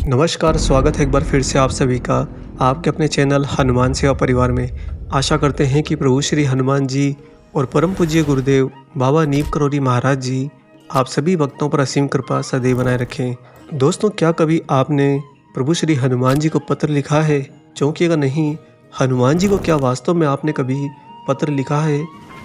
नमस्कार, स्वागत है एक बार फिर से आप सभी का आपके अपने चैनल हनुमान सेवा परिवार में। आशा करते हैं कि प्रभु श्री हनुमान जी और परम पूज्य गुरुदेव बाबा नीम करौरी महाराज जी आप सभी भक्तों पर असीम कृपा सदैव बनाए रखें। दोस्तों, क्या कभी आपने प्रभु श्री हनुमान जी को पत्र लिखा है? क्योंकि अगर नहीं, हनुमान जी को क्या वास्तव में आपने कभी पत्र लिखा है?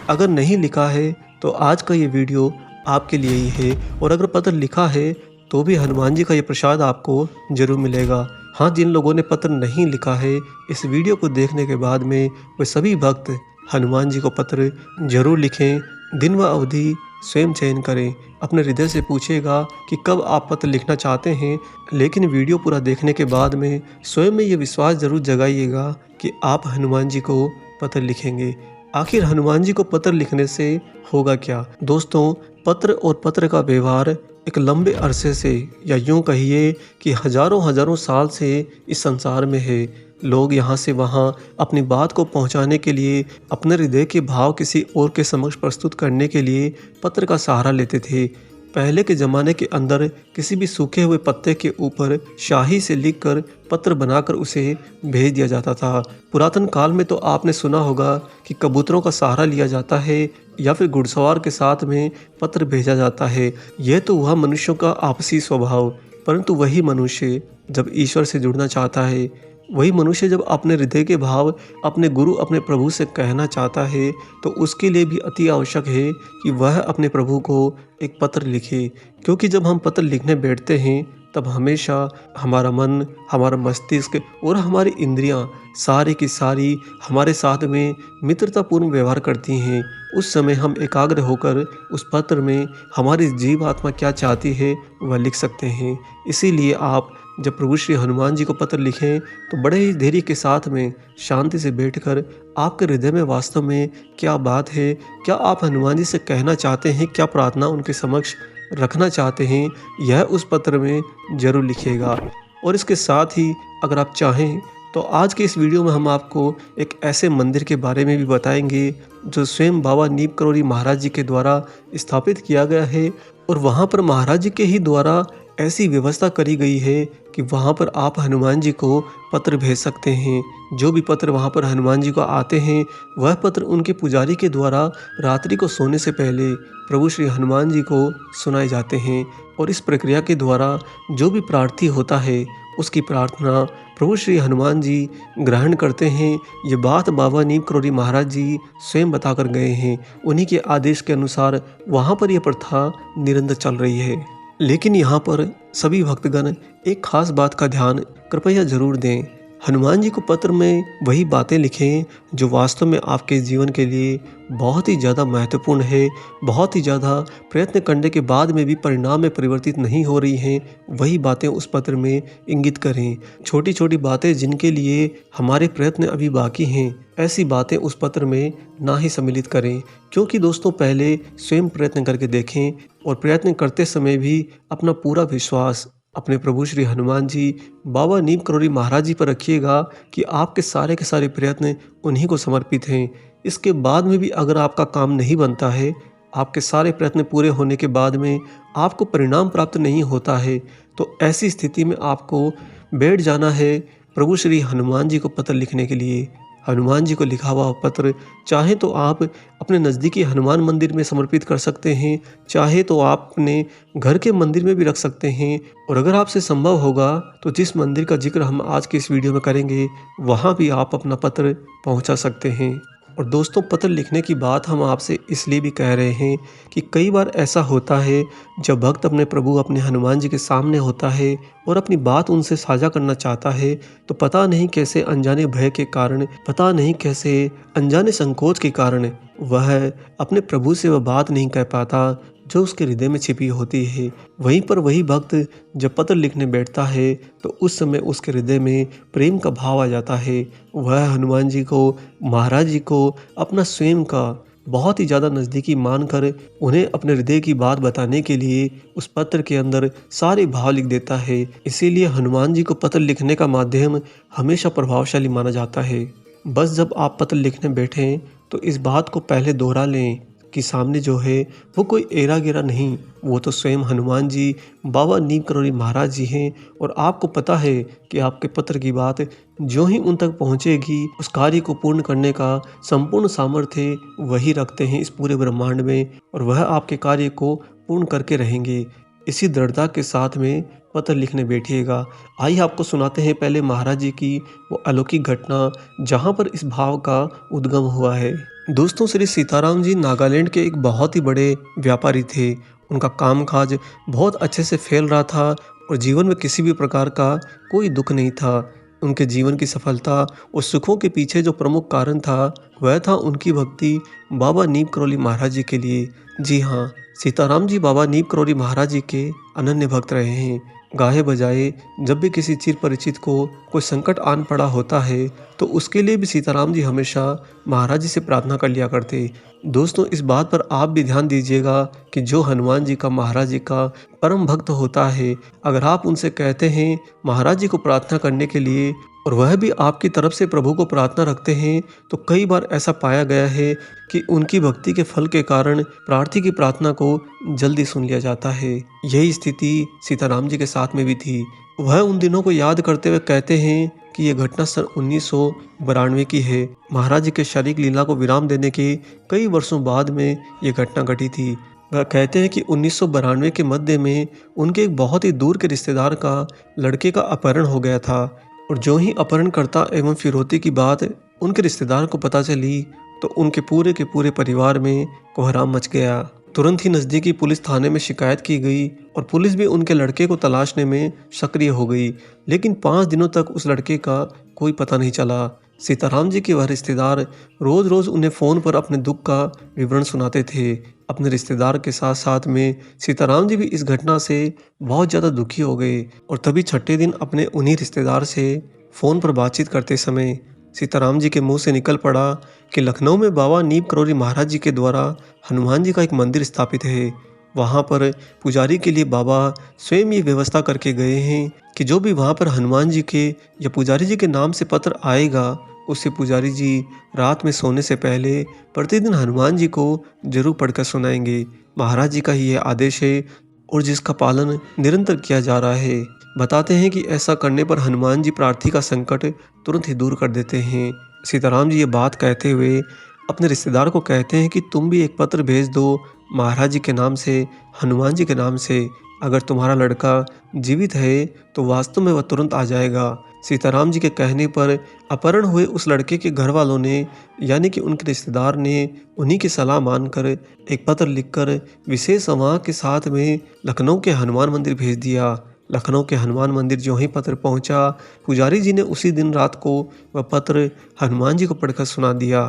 अगर नहीं लिखा है तो आज का ये वीडियो आपके लिए ही है, और अगर पत्र लिखा है तो भी हनुमान जी का ये प्रसाद आपको जरूर मिलेगा। हाँ, जिन लोगों ने पत्र नहीं लिखा है, इस वीडियो को देखने के बाद में वे सभी भक्त हनुमान जी को पत्र जरूर लिखें। दिन व अवधि स्वयं चयन करें। अपने हृदय से पूछेगा कि कब आप पत्र लिखना चाहते हैं, लेकिन वीडियो पूरा देखने के बाद में स्वयं में ये विश्वास जरूर जगाइएगा कि आप हनुमान जी को पत्र लिखेंगे। आखिर हनुमान जी को पत्र लिखने से होगा क्या? दोस्तों, पत्र और पत्र का व्यवहार एक लंबे अरसे से, या यूं कहिए कि हजारों साल से इस संसार में है। लोग यहाँ से वहाँ अपनी बात को पहुँचाने के लिए, अपने हृदय के भाव किसी और के समक्ष प्रस्तुत करने के लिए पत्र का सहारा लेते थे। पहले के ज़माने के अंदर किसी भी सूखे हुए पत्ते के ऊपर शाही से लिखकर पत्र बनाकर उसे भेज दिया जाता था। पुरातन काल में तो आपने सुना होगा कि कबूतरों का सहारा लिया जाता है या फिर घुड़सवार के साथ में पत्र भेजा जाता है। यह तो हुआ मनुष्यों का आपसी स्वभाव, परंतु वही मनुष्य जब ईश्वर से जुड़ना चाहता है, वही मनुष्य जब अपने हृदय के भाव अपने गुरु, अपने प्रभु से कहना चाहता है, तो उसके लिए भी अति आवश्यक है कि वह अपने प्रभु को एक पत्र लिखे। क्योंकि जब हम पत्र लिखने बैठते हैं तब हमेशा हमारा मन, हमारा मस्तिष्क और हमारी इंद्रियां सारी की सारी हमारे साथ में मित्रतापूर्ण व्यवहार करती हैं। उस समय हम एकाग्र होकर उस पत्र में हमारी जीव आत्मा क्या चाहती है वह लिख सकते हैं। इसीलिए आप जब प्रभु श्री हनुमान जी को पत्र लिखें तो बड़े ही धैर्य के साथ में शांति से बैठकर आपके हृदय में वास्तव में क्या बात है, क्या आप हनुमान जी से कहना चाहते हैं, क्या प्रार्थना उनके समक्ष रखना चाहते हैं, यह उस पत्र में जरूर लिखिएगा। और इसके साथ ही अगर आप चाहें तो आज के इस वीडियो में हम आपको एक ऐसे मंदिर के बारे में भी बताएंगे जो स्वयं बाबा नीम करौरी महाराज जी के द्वारा स्थापित किया गया है, और वहाँ पर महाराज जी के ही द्वारा ऐसी व्यवस्था करी गई है कि वहाँ पर आप हनुमान जी को पत्र भेज सकते हैं। जो भी पत्र वहाँ पर हनुमान जी को आते हैं, वह पत्र उनके पुजारी के द्वारा रात्रि को सोने से पहले प्रभु श्री हनुमान जी को सुनाए जाते हैं, और इस प्रक्रिया के द्वारा जो भी प्रार्थी होता है उसकी प्रार्थना प्रभु श्री हनुमान जी ग्रहण करते हैं। ये बात बाबा नीम करौरी महाराज जी स्वयं बताकर गए हैं। उन्हीं के आदेश के अनुसार वहाँ पर यह प्रथा निरंतर चल रही है। लेकिन यहाँ पर सभी भक्तगण एक खास बात का ध्यान कृपया जरूर दें। हनुमान जी को पत्र में वही बातें लिखें जो वास्तव में आपके जीवन के लिए बहुत ही ज़्यादा महत्वपूर्ण है, बहुत ही ज़्यादा प्रयत्न करने के बाद में भी परिणाम में परिवर्तित नहीं हो रही हैं, वही बातें उस पत्र में इंगित करें। छोटी छोटी बातें जिनके लिए हमारे प्रयत्न अभी बाकी हैं, ऐसी बातें उस पत्र में ना ही सम्मिलित करें। क्योंकि दोस्तों, पहले स्वयं प्रयत्न करके देखें, और प्रयत्न करते समय भी अपना पूरा विश्वास अपने प्रभु श्री हनुमान जी बाबा नीम करौरी महाराज जी पर रखिएगा कि आपके सारे के सारे प्रयत्न उन्हीं को समर्पित हैं। इसके बाद में भी अगर आपका काम नहीं बनता है, आपके सारे प्रयत्न पूरे होने के बाद में आपको परिणाम प्राप्त नहीं होता है, तो ऐसी स्थिति में आपको बैठ जाना है प्रभु श्री हनुमान जी को पत्र लिखने के लिए। हनुमान जी को लिखा हुआ पत्र चाहे तो आप अपने नज़दीकी हनुमान मंदिर में समर्पित कर सकते हैं, चाहे तो आप अपने घर के मंदिर में भी रख सकते हैं, और अगर आपसे संभव होगा तो जिस मंदिर का जिक्र हम आज के इस वीडियो में करेंगे वहाँ भी आप अपना पत्र पहुँचा सकते हैं। और दोस्तों, पत्र लिखने की बात हम आपसे इसलिए भी कह रहे हैं कि कई बार ऐसा होता है जब भक्त अपने प्रभु, अपने हनुमान जी के सामने होता है और अपनी बात उनसे साझा करना चाहता है, तो पता नहीं कैसे अनजाने भय के कारण, पता नहीं कैसे अनजाने संकोच के कारण वह अपने प्रभु से वह बात नहीं कह पाता जो उसके हृदय में छिपी होती है। वहीं पर वही भक्त जब पत्र लिखने बैठता है तो उस समय उसके हृदय में प्रेम का भाव आ जाता है। वह हनुमान जी को, महाराज जी को अपना स्वयं का बहुत ही ज़्यादा नज़दीकी मानकर उन्हें अपने हृदय की बात बताने के लिए उस पत्र के अंदर सारे भाव लिख देता है। इसीलिए हनुमान जी को पत्र लिखने का माध्यम हमेशा प्रभावशाली माना जाता है। बस जब आप पत्र लिखने बैठें तो इस बात को पहले दोहरा लें कि सामने जो है वो कोई एरा गेरा नहीं, वो तो स्वयं हनुमान जी बाबा नीम करोली महाराज जी हैं। और आपको पता है कि आपके पत्र की बात जो ही उन तक पहुंचेगी, उस कार्य को पूर्ण करने का संपूर्ण सामर्थ्य वही रखते हैं इस पूरे ब्रह्मांड में, और वह आपके कार्य को पूर्ण करके रहेंगे। इसी दृढ़ता के साथ में पत्र लिखने बैठिएगा। आइए आपको सुनाते हैं पहले महाराज जी की वो अलौकिक घटना जहाँ पर इस भाव का उद्गम हुआ है। दोस्तों, श्री सीताराम जी नागालैंड के एक बहुत ही बड़े व्यापारी थे। उनका कामकाज बहुत अच्छे से फैल रहा था और जीवन में किसी भी प्रकार का कोई दुख नहीं था। उनके जीवन की सफलता और सुखों के पीछे जो प्रमुख कारण था वह था उनकी भक्ति बाबा नीम करोली महाराज जी के लिए। जी हाँ, सीताराम जी बाबा नीम करोली महाराज जी के अनन्य भक्त रहे हैं। गाहे बजाए जब भी किसी चिर परिचित को कोई संकट आन पड़ा होता है तो उसके लिए भी सीताराम जी हमेशा महाराज जी से प्रार्थना कर लिया करते। दोस्तों, इस बात पर आप भी ध्यान दीजिएगा कि जो हनुमान जी का महाराज जी का परम भक्त होता है, अगर आप उनसे कहते हैं महाराज जी को प्रार्थना करने के लिए और वह भी आपकी तरफ से प्रभु को प्रार्थना रखते हैं, तो कई बार ऐसा पाया गया है कि उनकी भक्ति के फल के कारण प्रार्थी की प्रार्थना को जल्दी सुन लिया जाता है। यही स्थिति सीताराम जी के साथ में भी थी। वह उन दिनों को याद करते हुए कहते हैं कि यह घटना सन 1992 की है। महाराज जी के शारीरिक लीला को विराम देने के कई वर्षों बाद में ये घटना घटी थी। वह कहते हैं कि 1992 के मध्य में उनके एक बहुत ही दूर के रिश्तेदार का लड़के का अपहरण हो गया था, और जो ही अपहरणकर्ता एवं फिरौती की बात उनके रिश्तेदार को पता चली तो उनके पूरे के पूरे परिवार में कोहराम मच गया। तुरंत ही नज़दीकी पुलिस थाने में शिकायत की गई और पुलिस भी उनके लड़के को तलाशने में सक्रिय हो गई, लेकिन 5 दिनों तक उस लड़के का कोई पता नहीं चला। सीताराम जी के वह रिश्तेदार रोज़ रोज़ उन्हें फ़ोन पर अपने दुख का विवरण सुनाते थे। अपने रिश्तेदार के साथ साथ में सीताराम जी भी इस घटना से बहुत ज़्यादा दुखी हो गए, और तभी छठे दिन अपने उन्हीं रिश्तेदार से फ़ोन पर बातचीत करते समय सीताराम जी के मुंह से निकल पड़ा कि लखनऊ में बाबा नीम करोली महाराज जी के द्वारा हनुमान जी का एक मंदिर स्थापित है। वहाँ पर पुजारी के लिए बाबा स्वयं ये व्यवस्था करके गए हैं कि जो भी वहाँ पर हनुमान जी के या पुजारी जी के नाम से पत्र आएगा, उससे पुजारी जी रात में सोने से पहले प्रतिदिन हनुमान जी को जरूर पढ़कर सुनाएंगे। महाराज जी का ही यह आदेश है और जिसका पालन निरंतर किया जा रहा है। बताते हैं कि ऐसा करने पर हनुमान जी प्रार्थी का संकट तुरंत ही दूर कर देते हैं। सीताराम जी ये बात कहते हुए अपने रिश्तेदार को कहते हैं कि तुम भी एक पत्र भेज दो महाराज जी के नाम से, हनुमान जी के नाम से। अगर तुम्हारा लड़का जीवित है तो वास्तव में वह तुरंत आ जाएगा। सीताराम जी के कहने पर अपहरण हुए उस लड़के के घर वालों ने, यानी कि उनके रिश्तेदार ने, उन्हीं की सलाह मानकर एक पत्र लिखकर विशेष समाह के साथ में लखनऊ के हनुमान मंदिर भेज दिया। लखनऊ के हनुमान मंदिर जो ही पत्र पहुंचा, पुजारी जी ने उसी दिन रात को वह पत्र हनुमान जी को पढ़कर सुना दिया,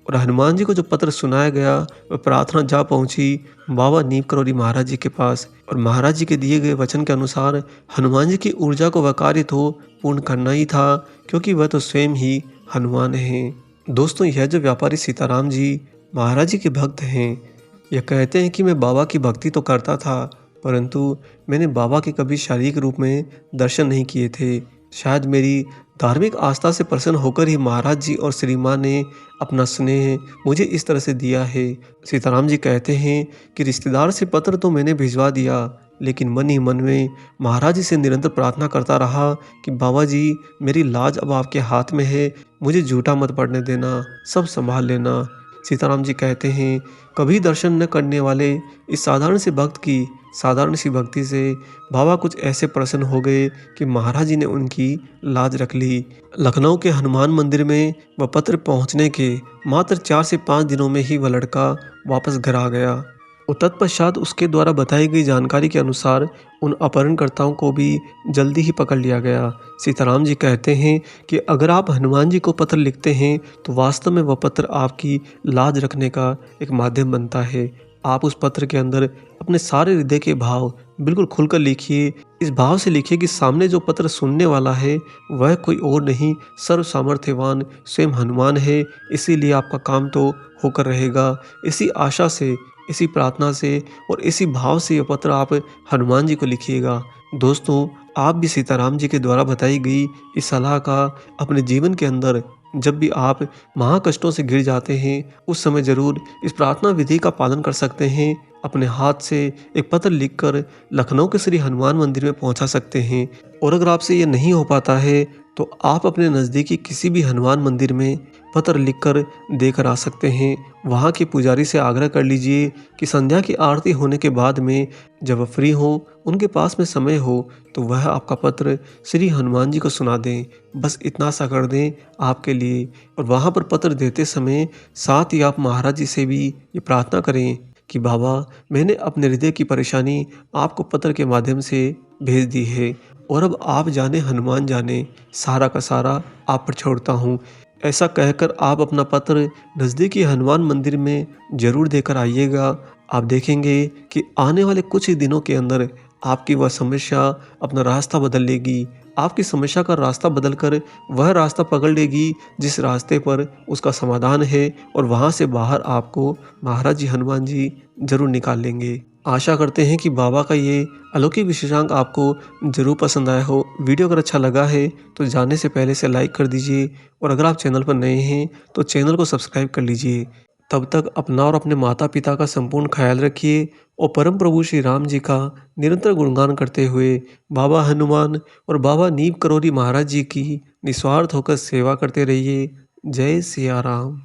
और हनुमान जी को जो पत्र सुनाया गया वह प्रार्थना जा पहुंची बाबा नीम करोली महाराज जी के पास, और महाराज जी के दिए गए वचन के अनुसार हनुमान जी की ऊर्जा को वह कार्य तो पूर्ण करना ही था, क्योंकि वह तो स्वयं ही हनुमान हैं। दोस्तों, यह जो व्यापारी सीताराम जी महाराज जी के भक्त हैं, यह कहते हैं कि मैं बाबा की भक्ति तो करता था, परंतु मैंने बाबा के कभी शारीरिक रूप में दर्शन नहीं किए थे। शायद मेरी धार्मिक आस्था से प्रसन्न होकर ही महाराज जी और श्री माँ ने अपना स्नेह मुझे इस तरह से दिया है। सीताराम जी कहते हैं कि रिश्तेदार से पत्र तो मैंने भिजवा दिया, लेकिन मन ही मन में महाराज जी से निरंतर प्रार्थना करता रहा कि बाबा जी, मेरी लाज अब आपके हाथ में है, मुझे झूठा मत पड़ने देना, सब संभाल लेना। सीताराम जी कहते हैं, कभी दर्शन न करने वाले इस साधारण से भक्त की साधारण सी भक्ति से बाबा कुछ ऐसे प्रसन्न हो गए कि महाराज जी ने उनकी लाज रख ली। लखनऊ के हनुमान मंदिर में वह पत्र पहुंचने के मात्र 4 से 5 दिनों में ही वह लड़का वापस घर आ गया, और तत्पश्चात उसके द्वारा बताई गई जानकारी के अनुसार उन अपहरणकर्ताओं को भी जल्दी ही पकड़ लिया गया। सीताराम जी कहते हैं कि अगर आप हनुमान जी को पत्र लिखते हैं तो वास्तव में वह पत्र आपकी लाज रखने का एक माध्यम बनता है। आप उस पत्र के अंदर अपने सारे हृदय के भाव बिल्कुल खुलकर लिखिए। इस भाव से लिखिए कि सामने जो पत्र सुनने वाला है वह कोई और नहीं, सर्व सामर्थ्यवान स्वयं हनुमान है। इसीलिए आपका काम तो होकर रहेगा। इसी आशा से, इसी प्रार्थना से और इसी भाव से यह पत्र आप हनुमान जी को लिखिएगा। दोस्तों, आप भी सीताराम जी के द्वारा बताई गई इस सलाह का अपने जीवन के अंदर जब भी आप महाकष्टों से घिर जाते हैं, उस समय ज़रूर इस प्रार्थना विधि का पालन कर सकते हैं। अपने हाथ से एक पत्र लिखकर लखनऊ के श्री हनुमान मंदिर में पहुंचा सकते हैं। और अगर आपसे ये नहीं हो पाता है तो आप अपने नज़दीकी किसी भी हनुमान मंदिर में पत्र लिखकर देकर आ सकते हैं। वहाँ के पुजारी से आग्रह कर लीजिए कि संध्या की आरती होने के बाद में जब वह फ्री हो, उनके पास में समय हो, तो वह आपका पत्र श्री हनुमान जी को सुना दें। बस इतना सा कर दें आपके लिए। और वहाँ पर पत्र देते समय साथ ही आप महाराज जी से भी ये प्रार्थना करें कि बाबा, मैंने अपने हृदय की परेशानी आपको पत्र के माध्यम से भेज दी है और अब आप जाने हनुमान जाने, सारा का सारा आप पर छोड़ता हूँ। ऐसा कहकर आप अपना पत्र नज़दीकी हनुमान मंदिर में ज़रूर देकर आइएगा। आप देखेंगे कि आने वाले कुछ ही दिनों के अंदर आपकी वह समस्या अपना रास्ता बदल लेगी। आपकी समस्या का रास्ता बदलकर वह रास्ता पकड़ लेगी जिस रास्ते पर उसका समाधान है, और वहाँ से बाहर आपको महाराज जी हनुमान जी ज़रूर निकाल लेंगे। आशा करते हैं कि बाबा का ये अलौकिक विशेषांक आपको ज़रूर पसंद आया हो। वीडियो अगर अच्छा लगा है तो जाने से पहले इसे लाइक कर दीजिए, और अगर आप चैनल पर नए हैं तो चैनल को सब्सक्राइब कर लीजिए। तब तक अपना और अपने माता पिता का संपूर्ण ख्याल रखिए और परम प्रभु श्री राम जी का निरंतर गुणगान करते हुए बाबा हनुमान और बाबा नीम करोली महाराज जी की निस्वार्थ होकर सेवा करते रहिए। जय सिया राम।